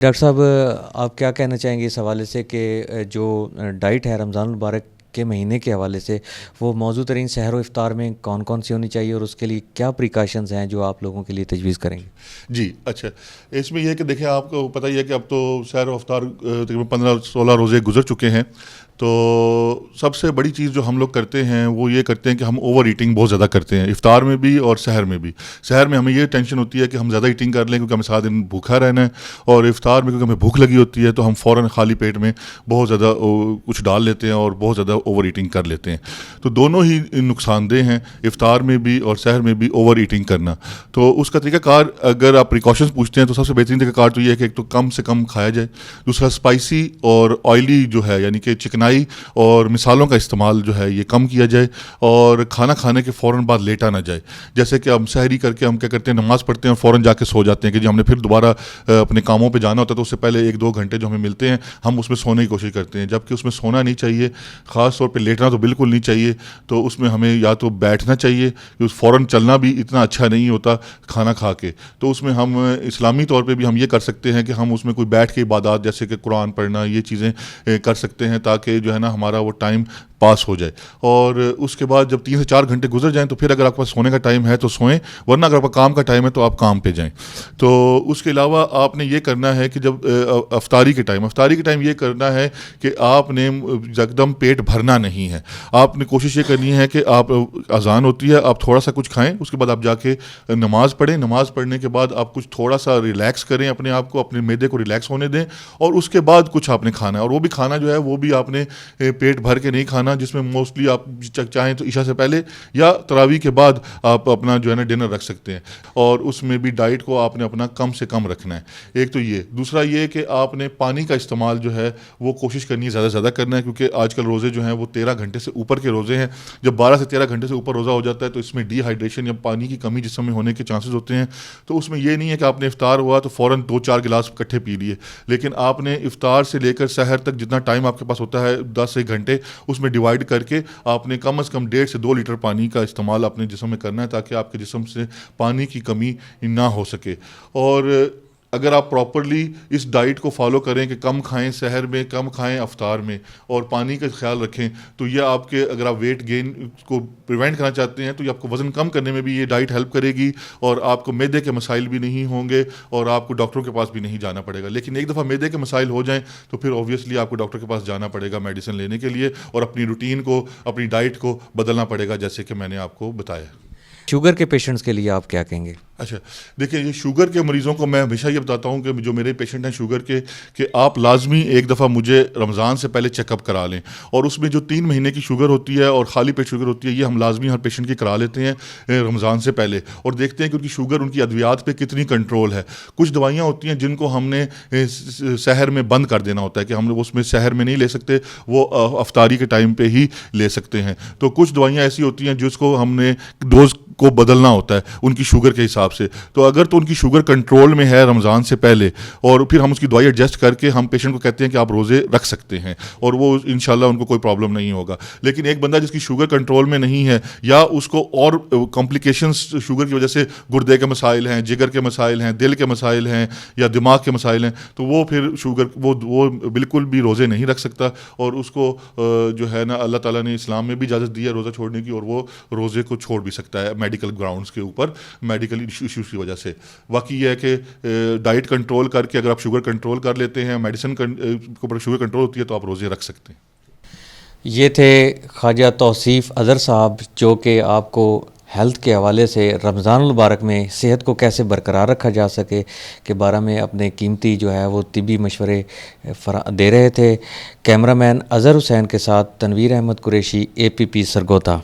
Doctor صاحب آپ کیا کہنا چاہیں گے اس حوالے سے کہ جو ڈائٹ ہے رمضان المبارک کے مہینے کے حوالے سے وہ موضوع ترین سحر و افطار میں کون کون سی ہونی چاہیے اور اس کے لیے کیا پریکاشنز ہیں جو آپ لوگوں کے لیے تجویز کریں گے؟ جی اچھا، اس میں یہ ہے کہ دیکھیں آپ کو پتہ ہی ہے کہ اب تو سحر و افطار تقریباً 15-16 روزے گزر چکے ہیں. تو سب سے بڑی چیز جو ہم لوگ کرتے ہیں وہ یہ کرتے ہیں کہ ہم اوور ایٹنگ بہت زیادہ کرتے ہیں، افطار میں بھی اور سحر میں بھی. سحر میں ہمیں یہ ٹینشن ہوتی ہے کہ ہم زیادہ ایٹنگ کر لیں کیونکہ ہمیں سارا دن بھوکا رہنا ہے، اور افطار میں کیونکہ ہمیں بھوک لگی ہوتی ہے تو ہم فوراً خالی پیٹ میں بہت زیادہ کچھ ڈال لیتے ہیں اور بہت زیادہ اوور ایٹنگ کر لیتے ہیں. تو دونوں ہی نقصان دہ ہیں، افطار میں بھی اور سحر میں بھی اوور ایٹنگ کرنا. تو اس کا طریقہ کار اگر آپ پریکاشنز پوچھتے ہیں تو سب سے بہترین طریقہ کار تو یہ ہے کہ ایک تو کم سے کم کھایا جائے، دوسرا اسپائسی اور آئلی جو ہے یعنی کہ چکنائی اور مسالوں کا استعمال جو ہے یہ کم کیا جائے، اور کھانا کھانے کے فوراً بعد لیٹا نہ جائے. جیسے کہ ہم سحری کر کے ہم کیا کرتے ہیں، نماز پڑھتے ہیں اور فوراً جا کے سو جاتے ہیں کہ جی ہم نے پھر دوبارہ اپنے کاموں پہ جانا ہوتا ہے، تو اس سے پہلے 1-2 گھنٹے جو ہمیں ملتے ہیں ہم اس میں سونے کی کوشش کرتے ہیں، جبکہ اس میں سونا نہیں چاہیے، خاص طور پہ لیٹنا تو بالکل نہیں چاہیے. تو اس میں ہمیں یا تو بیٹھنا چاہیے، فوراً چلنا بھی اتنا اچھا نہیں ہوتا کھانا کھا کے. تو اس میں ہم اسلامی طور پہ بھی ہم یہ کر سکتے ہیں کہ ہم اس میں کوئی بیٹھ کے عبادات جیسے کہ قرآن پڑھنا یہ چیزیں کر سکتے ہیں تاکہ جو ہے نا ہمارا وہ ٹائم پاس ہو جائے. اور اس کے بعد جب 3 سے 4 گھنٹے گزر جائیں تو پھر اگر آپ کے پاس سونے کا ٹائم ہے تو سوئیں، ورنہ اگر آپ کا کام کا ٹائم ہے تو آپ کام پہ جائیں. تو اس کے علاوہ آپ نے یہ کرنا ہے کہ جب افطاری کے ٹائم یہ کرنا ہے کہ آپ نے یکدم پیٹ بھرنا نہیں ہے. آپ نے کوشش یہ کرنی ہے کہ آپ اذان ہوتی ہے آپ تھوڑا سا کچھ کھائیں، اس کے بعد آپ جا کے نماز پڑھیں. نماز پڑھنے کے بعد آپ کچھ تھوڑا سا ریلیکس کریں، اپنے آپ کو، اپنے معدے کو ریلیکس ہونے دیں، اور اس کے بعد کچھ آپ نے کھانا ہے. اور وہ بھی کھانا جو ہے وہ بھی آپ نے پیٹ بھر کے نہیں کھانا، جس میں موسٹلی آپ چاہیں تو عشاء سے پہلے یا تراویح کے بعد آپ اپنا جو ہے نا ڈنر رکھ سکتے ہیں. اور اس میں بھی ڈائٹ کو آپ نے اپنا کم سے کم رکھنا ہے. ایک تو یہ، دوسرا یہ کہ آپ نے پانی کا استعمال جو ہے وہ کوشش کرنی ہے زیادہ سے زیادہ کرنا ہے، کیونکہ آج کل روزے جو ہیں وہ 13 گھنٹے سے اوپر کے روزے ہیں. جب 12 سے 13 گھنٹے سے اوپر روزہ ہو جاتا ہے تو اس میں ڈی ہائیڈریشن یا پانی کی کمی جسم میں ہونے کے چانسز ہوتے ہیں. تو اس میں یہ نہیں ہے کہ آپ نے افطار ہوا تو فوراً 2-4 گلاس اکٹھے پی لیے، لیکن آپ نے افطار سے لے کر سحر تک جتنا ٹائم آپ کے پاس ہوتا ہے 10 گھنٹے، اس میں ڈیوائڈ کر کے آپ نے کم از کم 1.5 سے 2 لیٹر پانی کا استعمال اپنے جسم میں کرنا ہے تاکہ آپ کے جسم سے پانی کی کمی نہ ہو سکے. اور اگر آپ پراپرلی اس ڈائٹ کو فالو کریں کہ کم کھائیں سحر میں، کم کھائیں افطار میں، اور پانی کا خیال رکھیں، تو یہ آپ کے، اگر آپ ویٹ گین کو پریونٹ کرنا چاہتے ہیں تو یہ آپ کو وزن کم کرنے میں بھی یہ ڈائٹ ہیلپ کرے گی، اور آپ کو معدے کے مسائل بھی نہیں ہوں گے اور آپ کو ڈاکٹروں کے پاس بھی نہیں جانا پڑے گا. لیکن ایک دفعہ معدے کے مسائل ہو جائیں تو پھر اوبویسلی آپ کو ڈاکٹر کے پاس جانا پڑے گا میڈیسن لینے کے لیے، اور اپنی روٹین کو، اپنی ڈائٹ کو بدلنا پڑے گا جیسے کہ میں نے آپ کو بتایا. شوگر کے پیشنٹس کے لیے آپ کیا کہیں گے؟ اچھا دیکھیں، یہ شوگر کے مریضوں کو میں ہمیشہ یہ بتاتا ہوں کہ جو میرے پیشنٹ ہیں شوگر کے، کہ آپ لازمی ایک دفعہ مجھے رمضان سے پہلے چیک اپ کرا لیں. اور اس میں جو 3 مہینے کی شوگر ہوتی ہے اور خالی پیٹ شوگر ہوتی ہے، یہ ہم لازمی ہر پیشنٹ کی کرا لیتے ہیں رمضان سے پہلے، اور دیکھتے ہیں کہ ان کی شوگر، ان کی ادویات پہ کتنی کنٹرول ہے. کچھ دوائیاں ہوتی ہیں جن کو ہم نے سحر میں بند کر دینا ہوتا ہے کہ ہم لوگ اس میں سحر میں نہیں لے سکتے، وہ افطاری کے ٹائم پہ ہی لے سکتے ہیں. تو کچھ دوائیاں ایسی ہوتی ہیں جس کو ہم نے ڈوز کو بدلنا ہوتا ہے ان کی شوگر کے حساب سے. تو اگر تو ان کی شوگر کنٹرول میں ہے رمضان سے پہلے، اور پھر ہم اس کی دوائی ایڈجسٹ کر کے ہم پیشنٹ کو کہتے ہیں کہ آپ روزے رکھ سکتے ہیں، اور وہ انشاءاللہ ان کو کوئی پرابلم نہیں ہوگا. لیکن ایک بندہ جس کی شوگر کنٹرول میں نہیں ہے، یا اس کو اور کمپلیکیشنز شوگر کی وجہ سے گردے کے مسائل ہیں، جگر کے مسائل ہیں، دل کے مسائل ہیں، یا دماغ کے مسائل ہیں، تو وہ پھر شوگر وہ بالکل بھی روزے نہیں رکھ سکتا. اور اس کو جو ہے نا اللہ تعالیٰ نے اسلام میں بھی اجازت دی ہے روزہ چھوڑنے کی، اور وہ روزے کو چھوڑ بھی سکتا ہے میڈیکل گراؤنڈز کے اوپر، میڈیکل ایشوز کی وجہ سے. باقی یہ ہے کہ ڈائٹ کنٹرول کر کے اگر آپ شوگر کنٹرول کر لیتے ہیں، میڈیسن کے اوپر شوگر کنٹرول ہوتی ہے، تو آپ روزے رکھ سکتے ہیں. یہ تھے خواجہ توصیف اظہر صاحب، جو کہ آپ کو ہیلتھ کے حوالے سے رمضان المبارک میں صحت کو کیسے برقرار رکھا جا سکے کے بارے میں اپنے قیمتی جو ہے وہ طبی مشورے دے رہے تھے. کیمرہ مین اظہر حسین کے ساتھ تنویر احمد قریشی، APP سرگوتا.